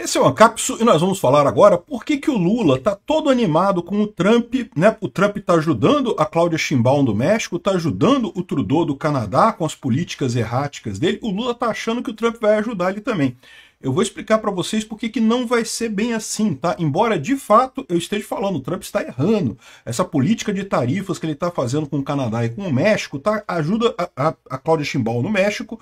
Esse é o Ancapsu e nós vamos falar agora por que o Lula está todo animado com o Trump, né? O Trump está ajudando a Cláudia Sheinbaum do México, está ajudando o Trudeau do Canadá com as políticas erráticas dele. O Lula está achando que o Trump vai ajudar ele também. Eu vou explicar para vocês por que não vai ser bem assim, tá? Embora, de fato, eu esteja falando, o Trump está errando. Essa política de tarifas que ele está fazendo com o Canadá e com o México ajuda a Cláudia Sheinbaum no México,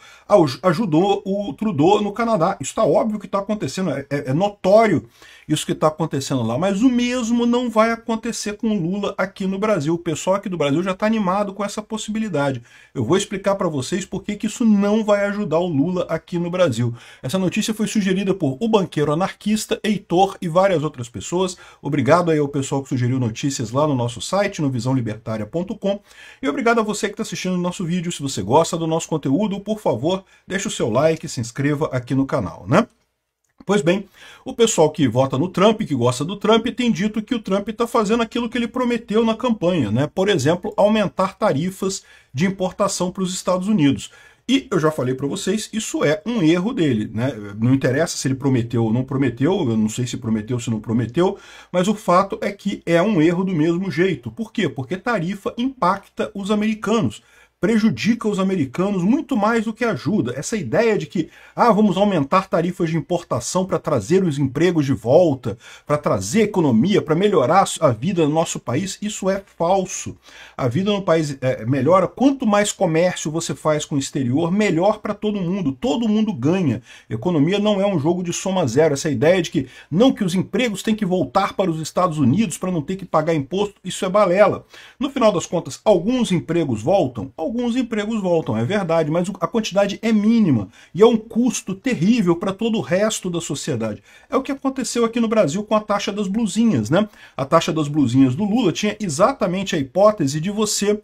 ajudou o Trudeau no Canadá. Isso está óbvio que está acontecendo, é notório isso que está acontecendo lá. Mas o mesmo não vai acontecer com o Lula aqui no Brasil. O pessoal aqui do Brasil já está animado com essa possibilidade. Eu vou explicar para vocês por que isso não vai ajudar o Lula aqui no Brasil. Essa notícia foi sugerida por O Banqueiro Anarquista, Heitor e várias outras pessoas. Obrigado aí ao pessoal que sugeriu notícias lá no nosso site, no visãolibertaria.com. E obrigado a você que está assistindo o nosso vídeo. Se você gosta do nosso conteúdo, por favor, deixe o seu like e se inscreva aqui no canal, né? Pois bem, o pessoal que vota no Trump, que gosta do Trump, tem dito que o Trump está fazendo aquilo que ele prometeu na campanha, né? Por exemplo, aumentar tarifas de importação para os Estados Unidos. E eu já falei para vocês, isso é um erro dele, né? Não interessa se ele prometeu ou não prometeu, eu não sei se prometeu ou se não prometeu, mas o fato é que é um erro do mesmo jeito. Por quê? Porque tarifa impacta os americanos, prejudica os americanos muito mais do que ajuda. Essa ideia de que vamos aumentar tarifas de importação para trazer os empregos de volta, para trazer economia, para melhorar a vida no nosso país, isso é falso. A vida no país melhora, quanto mais comércio você faz com o exterior, melhor para todo mundo ganha. Economia não é um jogo de soma zero. Essa ideia de que os empregos têm que voltar para os Estados Unidos para não ter que pagar imposto, isso é balela. No final das contas, alguns empregos voltam, é verdade, mas a quantidade é mínima e é um custo terrível para todo o resto da sociedade. É o que aconteceu aqui no Brasil com a taxa das blusinhas, né? A taxa das blusinhas do Lula tinha exatamente a hipótese de você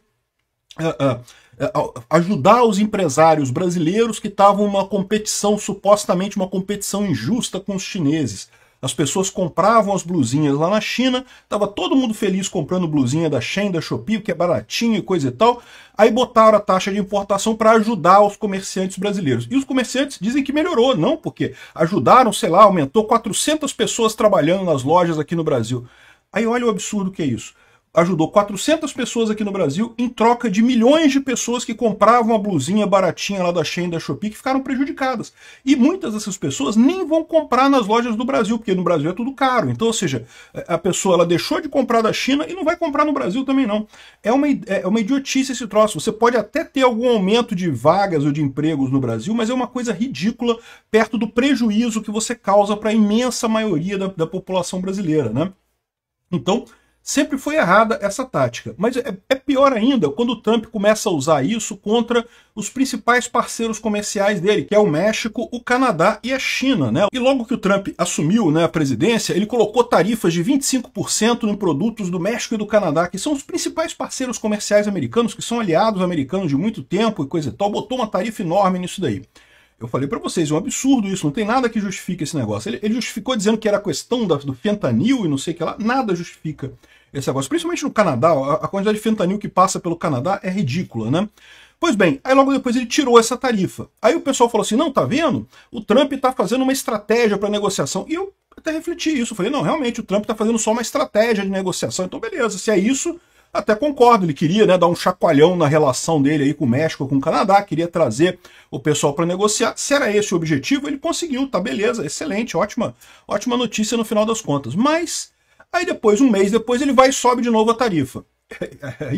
ajudar os empresários brasileiros que estavam numa competição, supostamente uma competição injusta com os chineses. As pessoas compravam as blusinhas lá na China, estava todo mundo feliz comprando blusinha da Shein, da Shopee, que é baratinho e coisa e tal. Aí botaram a taxa de importação para ajudar os comerciantes brasileiros. E os comerciantes dizem que melhorou, não, porque ajudaram, sei lá, aumentou 400 pessoas trabalhando nas lojas aqui no Brasil. Aí olha o absurdo que é isso. Ajudou 400 pessoas aqui no Brasil em troca de milhões de pessoas que compravam a blusinha baratinha lá da Shein, da Shopee, que ficaram prejudicadas. E muitas dessas pessoas nem vão comprar nas lojas do Brasil, porque no Brasil é tudo caro. Então, ou seja, a pessoa ela deixou de comprar da China e não vai comprar no Brasil também não. É uma idiotice esse troço. Você pode até ter algum aumento de vagas ou de empregos no Brasil, mas é uma coisa ridícula perto do prejuízo que você causa para a imensa maioria da população brasileira, né? Então, sempre foi errada essa tática, mas é pior ainda quando o Trump começa a usar isso contra os principais parceiros comerciais dele, que é o México, o Canadá e a China, né? E logo que o Trump assumiu, né, a presidência, ele colocou tarifas de 25% em produtos do México e do Canadá, que são os principais parceiros comerciais americanos, que são aliados americanos de muito tempo e coisa e tal, botou uma tarifa enorme nisso daí. Eu falei para vocês, é um absurdo isso, não tem nada que justifique esse negócio. Ele justificou dizendo que era questão do fentanil e não sei o que lá, nada justifica esse negócio. Principalmente no Canadá, a quantidade de fentanil que passa pelo Canadá é ridícula, né? Pois bem, aí logo depois ele tirou essa tarifa. Aí o pessoal falou assim, não, tá vendo? O Trump tá fazendo uma estratégia para negociação. E eu até refleti isso, eu falei, não, realmente o Trump tá fazendo só uma estratégia de negociação, então beleza, se é isso, até concordo, ele queria, né, dar um chacoalhão na relação dele aí com o México, com o Canadá, queria trazer o pessoal para negociar. Se era esse o objetivo, ele conseguiu, tá beleza, excelente, ótima notícia no final das contas. Mas aí depois, um mês depois, ele vai e sobe de novo a tarifa.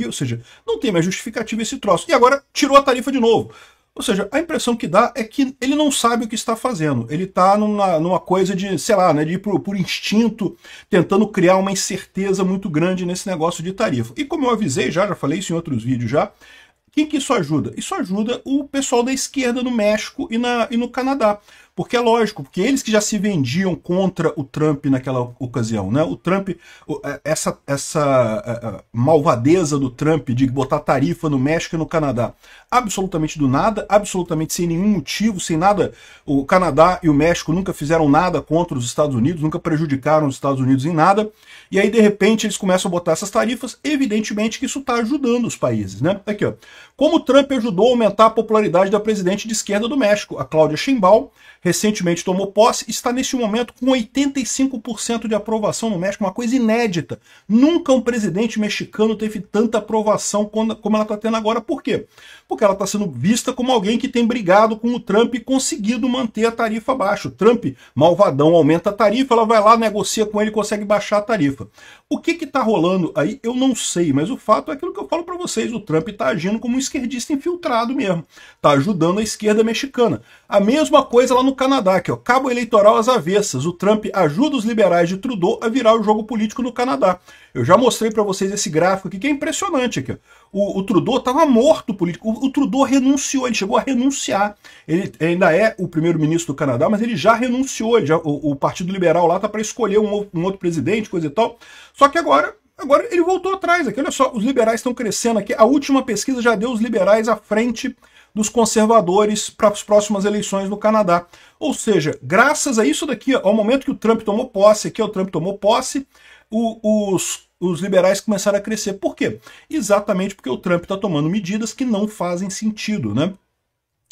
Ou seja, não tem mais justificativa esse troço. E agora tirou a tarifa de novo. Ou seja, a impressão que dá é que ele não sabe o que está fazendo. Ele está numa coisa de, sei lá, né, de ir por instinto, tentando criar uma incerteza muito grande nesse negócio de tarifa. E como eu avisei já falei isso em outros vídeos já, quem que isso ajuda? Isso ajuda o pessoal da esquerda no México e no Canadá. Porque é lógico, porque eles que já se vendiam contra o Trump naquela ocasião, né? O Trump, essa malvadeza do Trump de botar tarifa no México e no Canadá, absolutamente do nada, absolutamente sem nenhum motivo, sem nada. O Canadá e o México nunca fizeram nada contra os Estados Unidos, nunca prejudicaram os Estados Unidos em nada. E aí, de repente, eles começam a botar essas tarifas, evidentemente que isso está ajudando os países, né? Aqui, ó. Como o Trump ajudou a aumentar a popularidade da presidente de esquerda do México, a Cláudia Sheinbaum, recentemente tomou posse, está neste momento com 85% de aprovação no México, uma coisa inédita. Nunca um presidente mexicano teve tanta aprovação como ela está tendo agora. Por quê? Porque ela está sendo vista como alguém que tem brigado com o Trump e conseguido manter a tarifa baixa. O Trump, malvadão, aumenta a tarifa, ela vai lá, negocia com ele e consegue baixar a tarifa. O que está rolando aí, eu não sei, mas o fato é aquilo que eu falo para vocês, o Trump está agindo como um esquerdista infiltrado mesmo. Está ajudando a esquerda mexicana. A mesma coisa lá no Canadá, que é o cabo eleitoral às avessas. O Trump ajuda os liberais de Trudeau a virar o jogo político no Canadá. Eu já mostrei para vocês esse gráfico aqui, que é impressionante. Aqui. O Trudeau estava morto político. O Trudeau renunciou, ele chegou a renunciar. Ele ainda é o primeiro-ministro do Canadá, mas ele já renunciou. O Partido Liberal lá está para escolher um outro presidente, coisa e tal. Só que agora ele voltou atrás. Aqui, olha só, os liberais estão crescendo aqui. A última pesquisa já deu os liberais à frente dos conservadores para as próximas eleições no Canadá. Ou seja, graças a isso daqui, ao momento que o Trump tomou posse, os liberais começaram a crescer. Por quê? Exatamente porque o Trump está tomando medidas que não fazem sentido, né?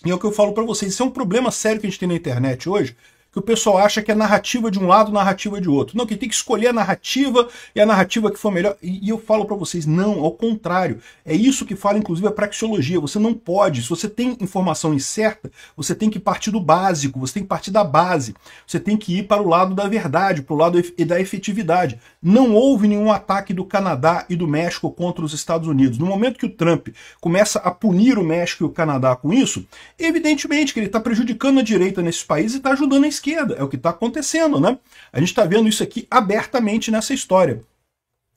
E é o que eu falo para vocês, isso é um problema sério que a gente tem na internet hoje, que o pessoal acha que é narrativa de um lado, narrativa de outro. Não, que tem que escolher a narrativa e a narrativa que for melhor. E eu falo para vocês, não, ao contrário. É isso que fala, inclusive, a praxeologia. Você não pode, se você tem informação incerta, você tem que partir do básico, você tem que partir da base. Você tem que ir para o lado da verdade, para o lado da efetividade. Não houve nenhum ataque do Canadá e do México contra os Estados Unidos. No momento que o Trump começa a punir o México e o Canadá com isso, evidentemente que ele está prejudicando a direita nesses países e está ajudando a esquerda. É o que está acontecendo, né? A gente está vendo isso aqui abertamente nessa história.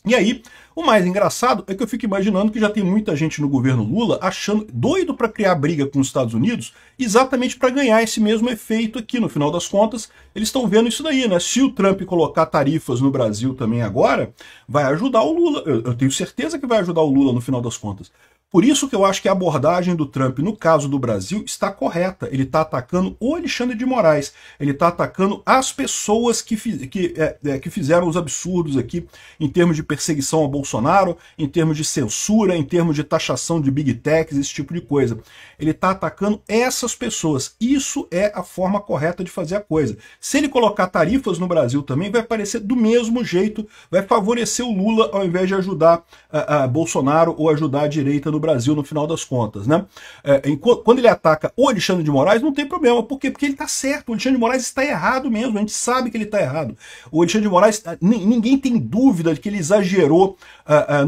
E aí, o mais engraçado é que eu fico imaginando que já tem muita gente no governo Lula achando doido para criar briga com os Estados Unidos exatamente para ganhar esse mesmo efeito aqui. No final das contas, eles estão vendo isso daí, né? Se o Trump colocar tarifas no Brasil também agora, vai ajudar o Lula. Eu tenho certeza que vai ajudar o Lula no final das contas. Por isso que eu acho que a abordagem do Trump, no caso do Brasil, está correta. Ele está atacando o Alexandre de Moraes, ele está atacando as pessoas que fizeram os absurdos aqui em termos de perseguição ao Bolsonaro, em termos de censura, em termos de taxação de big techs, esse tipo de coisa. Ele está atacando essas pessoas. Isso é a forma correta de fazer a coisa. Se ele colocar tarifas no Brasil também, vai parecer do mesmo jeito, vai favorecer o Lula ao invés de ajudar a Bolsonaro ou ajudar a direita no Brasil, no final das contas, né? Quando ele ataca o Alexandre de Moraes, não tem problema. Por quê? Porque ele está certo. O Alexandre de Moraes está errado mesmo. A gente sabe que ele está errado. O Alexandre de Moraes, ninguém tem dúvida de que ele exagerou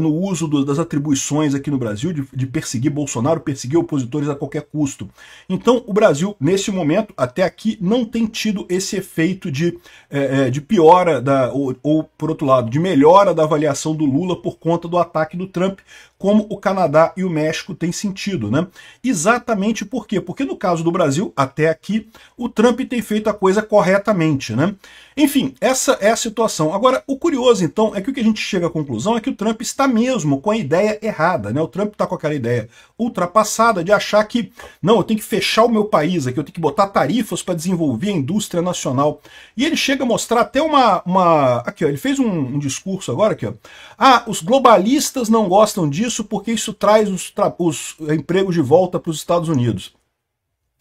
no uso das atribuições aqui no Brasil, de perseguir Bolsonaro, perseguir opositores a qualquer custo. Então, o Brasil, nesse momento, até aqui, não tem tido esse efeito de piora, ou, por outro lado, de melhora da avaliação do Lula por conta do ataque do Trump, como o Canadá e o México têm sentido, né? Exatamente por quê? Porque no caso do Brasil, até aqui, o Trump tem feito a coisa corretamente, né? Enfim, essa é a situação. Agora, o curioso, então, é que o que a gente chega à conclusão é que o Trump está mesmo com a ideia errada, né? O Trump está com aquela ideia ultrapassada de achar que, não, eu tenho que fechar o meu país aqui, eu tenho que botar tarifas para desenvolver a indústria nacional. E ele chega a mostrar até aqui, ó, ele fez um discurso agora, aqui, ó. Ah, os globalistas não gostam disso porque isso traz os empregos de volta para os Estados Unidos.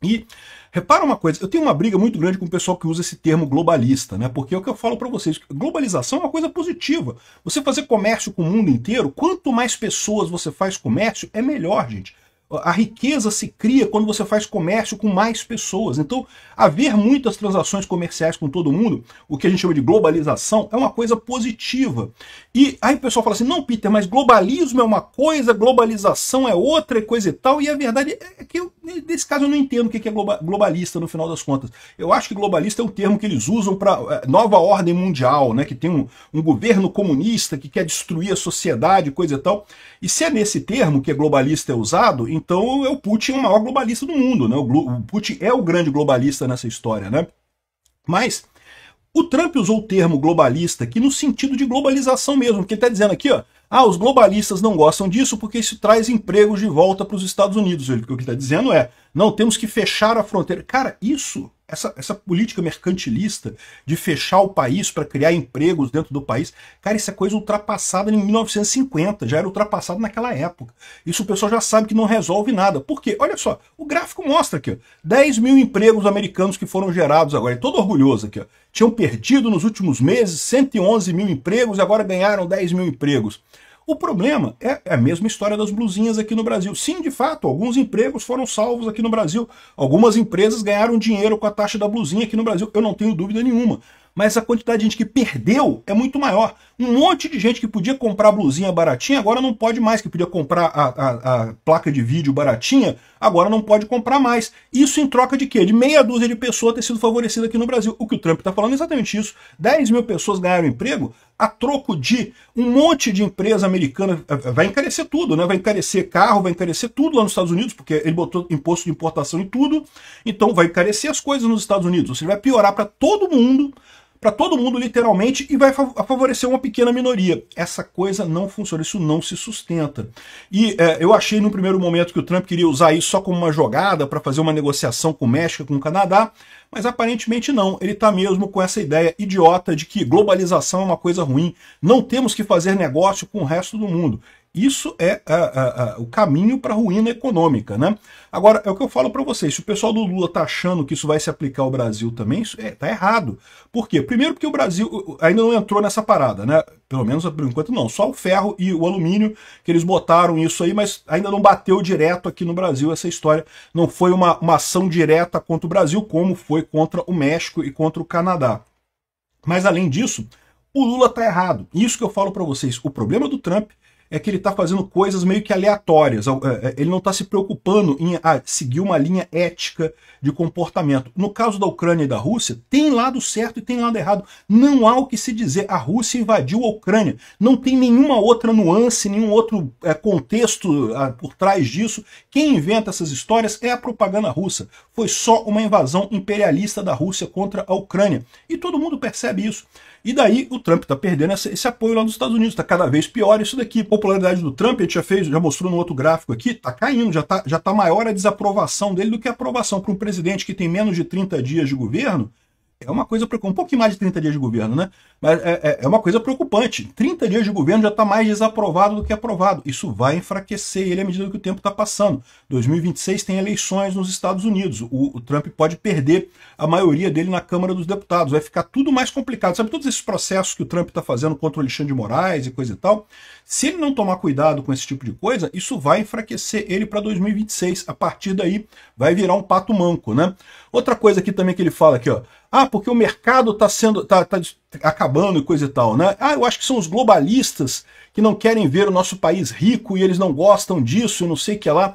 E repara uma coisa, eu tenho uma briga muito grande com o pessoal que usa esse termo globalista, né? Porque é o que eu falo para vocês, globalização é uma coisa positiva. Você fazer comércio com o mundo inteiro, quanto mais pessoas você faz comércio, é melhor, gente. A riqueza se cria quando você faz comércio com mais pessoas. Então, haver muitas transações comerciais com todo mundo, o que a gente chama de globalização, é uma coisa positiva. E aí o pessoal fala assim, não, Peter, mas globalismo é uma coisa, globalização é outra, coisa e tal. E a verdade é que, nesse caso, eu não entendo o que é globalista no final das contas. Eu acho que globalista é um termo que eles usam para nova ordem mundial, né? Que tem um governo comunista que quer destruir a sociedade, coisa e tal. E se é nesse termo que é globalista é usado, então o Putin é o maior globalista do mundo, né? O Putin é o grande globalista nessa história, né? Mas o Trump usou o termo globalista aqui no sentido de globalização mesmo, porque ele está dizendo aqui, ó, os globalistas não gostam disso porque isso traz empregos de volta para os Estados Unidos. O que ele está dizendo é, não, temos que fechar a fronteira. Cara, isso essa política mercantilista de fechar o país para criar empregos dentro do país, cara, isso é coisa ultrapassada em 1950, já era ultrapassado naquela época. Isso o pessoal já sabe que não resolve nada. Por quê? Olha só, o gráfico mostra aqui, ó, 10 mil empregos americanos que foram gerados agora, ele é todo orgulhoso aqui, ó. Tinham perdido nos últimos meses 111 mil empregos e agora ganharam 10 mil empregos. O problema é a mesma história das blusinhas aqui no Brasil. Sim, de fato, alguns empregos foram salvos aqui no Brasil. Algumas empresas ganharam dinheiro com a taxa da blusinha aqui no Brasil, eu não tenho dúvida nenhuma. Mas a quantidade de gente que perdeu é muito maior. Um monte de gente que podia comprar blusinha baratinha, agora não pode mais, que podia comprar a placa de vídeo baratinha, agora não pode comprar mais. Isso em troca de quê? De meia dúzia de pessoas ter sido favorecida aqui no Brasil. O que o Trump está falando é exatamente isso. 10 mil pessoas ganharam emprego a troco de um monte de empresa americana. Vai encarecer tudo, né? Vai encarecer carro, vai encarecer tudo lá nos Estados Unidos, porque ele botou imposto de importação em tudo, então vai encarecer as coisas nos Estados Unidos. Ou seja, vai piorar para todo mundo literalmente, e vai favorecer uma pequena minoria. Essa coisa não funciona, isso não se sustenta. E eu achei no primeiro momento que o Trump queria usar isso só como uma jogada para fazer uma negociação com o México, com o Canadá, mas aparentemente não. Ele está mesmo com essa ideia idiota de que globalização é uma coisa ruim, não temos que fazer negócio com o resto do mundo. Isso é o caminho para a ruína econômica, né? Agora, é o que eu falo para vocês, se o pessoal do Lula está achando que isso vai se aplicar ao Brasil também, isso tá errado. Por quê? Primeiro porque o Brasil ainda não entrou nessa parada, né? Pelo menos por enquanto não, só o ferro e o alumínio que eles botaram isso aí, mas ainda não bateu direto aqui no Brasil essa história. Não foi uma ação direta contra o Brasil, como foi contra o México e contra o Canadá. Mas além disso, o Lula está errado. Isso que eu falo para vocês, o problema do Trump é que ele está fazendo coisas meio que aleatórias. Ele não está se preocupando em seguir uma linha ética de comportamento. No caso da Ucrânia e da Rússia, tem lado certo e tem lado errado. Não há o que se dizer. A Rússia invadiu a Ucrânia. Não tem nenhuma outra nuance, nenhum outro contexto por trás disso. Quem inventa essas histórias é a propaganda russa. Foi só uma invasão imperialista da Rússia contra a Ucrânia. E todo mundo percebe isso. E daí o Trump está perdendo esse apoio lá nos Estados Unidos, está cada vez pior isso daqui. A popularidade do Trump, a gente já mostrou no outro gráfico aqui, está caindo, já tá maior a desaprovação dele do que a aprovação para um presidente que tem menos de 30 dias de governo. É uma coisa preocupante, um pouquinho mais de 30 dias de governo, né? Mas é uma coisa preocupante. 30 dias de governo já está mais desaprovado do que aprovado. Isso vai enfraquecer ele à medida que o tempo está passando. 2026 tem eleições nos Estados Unidos. O Trump pode perder a maioria dele na Câmara dos Deputados. Vai ficar tudo mais complicado. Sabe todos esses processos que o Trump está fazendo contra o Alexandre de Moraes e coisa e tal? Se ele não tomar cuidado com esse tipo de coisa, isso vai enfraquecer ele para 2026. A partir daí vai virar um pato manco, né? Outra coisa aqui também que ele fala aqui, ó. Porque o mercado tá acabando e coisa e tal, né? Eu acho que são os globalistas que não querem ver o nosso país rico e eles não gostam disso e não sei o que lá.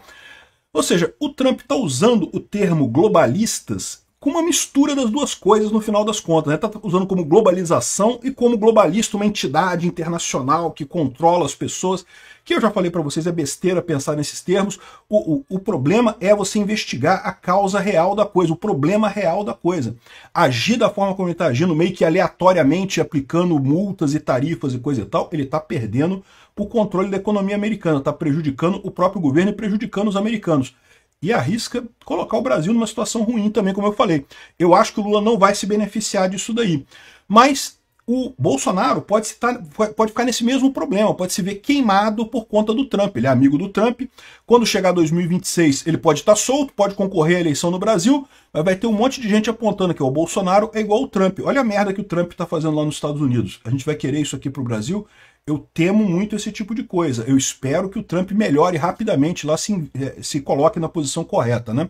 Ou seja, o Trump está usando o termo globalistas com uma mistura das duas coisas no final das contas, né? Está usando como globalização e como globalista uma entidade internacional que controla as pessoas, que eu já falei para vocês, é besteira pensar nesses termos. O problema é você investigar a causa real da coisa, o problema real da coisa. Agir da forma como ele está agindo, meio que aleatoriamente aplicando multas e tarifas e coisa e tal, ele está perdendo o controle da economia americana, está prejudicando o próprio governo e prejudicando os americanos. E arrisca colocar o Brasil numa situação ruim também, como eu falei. Eu acho que o Lula não vai se beneficiar disso daí. Mas o Bolsonaro pode ficar nesse mesmo problema, pode se ver queimado por conta do Trump. Ele é amigo do Trump. Quando chegar 2026, ele pode estar solto, pode concorrer à eleição no Brasil, mas vai ter um monte de gente apontando que o Bolsonaro é igual ao Trump. Olha a merda que o Trump está fazendo lá nos Estados Unidos. A gente vai querer isso aqui para o Brasil? Eu temo muito esse tipo de coisa. Eu espero que o Trump melhore rapidamente lá, se coloque na posição correta, né?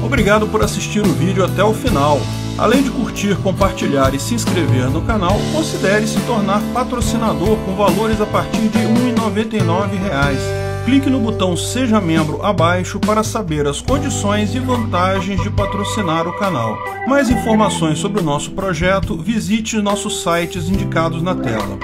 Obrigado por assistir o vídeo até o final. Além de curtir, compartilhar e se inscrever no canal, considere se tornar patrocinador com valores a partir de R$ 1,99. Clique no botão Seja Membro abaixo para saber as condições e vantagens de patrocinar o canal. Mais informações sobre o nosso projeto, visite nossos sites indicados na tela.